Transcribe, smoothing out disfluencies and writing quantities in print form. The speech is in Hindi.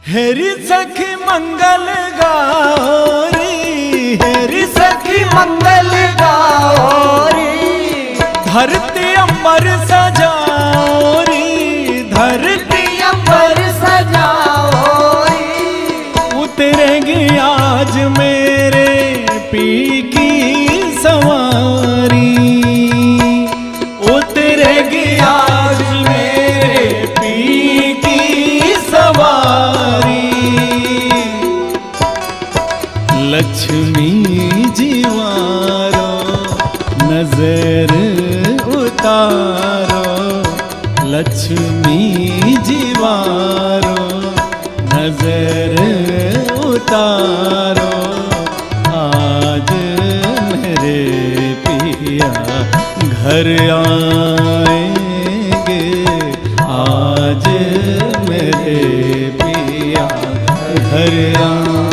हेरी सखी मंगल गौरी, हेरी सखी मंगल गौरी, धरती अंबर सजाओरी, धरती अंबर सजाओरी, उतरेगी आज मेरे पी की सवारी, उतरेगी आज मेरे पी की सवारी। लक्ष्मी जीवारो नजर उतारो, लक्ष्मी जीवारो नजर उतारो, आज मेरे पिया घर आएंगे, आज मेरे पिया घर आएंगे।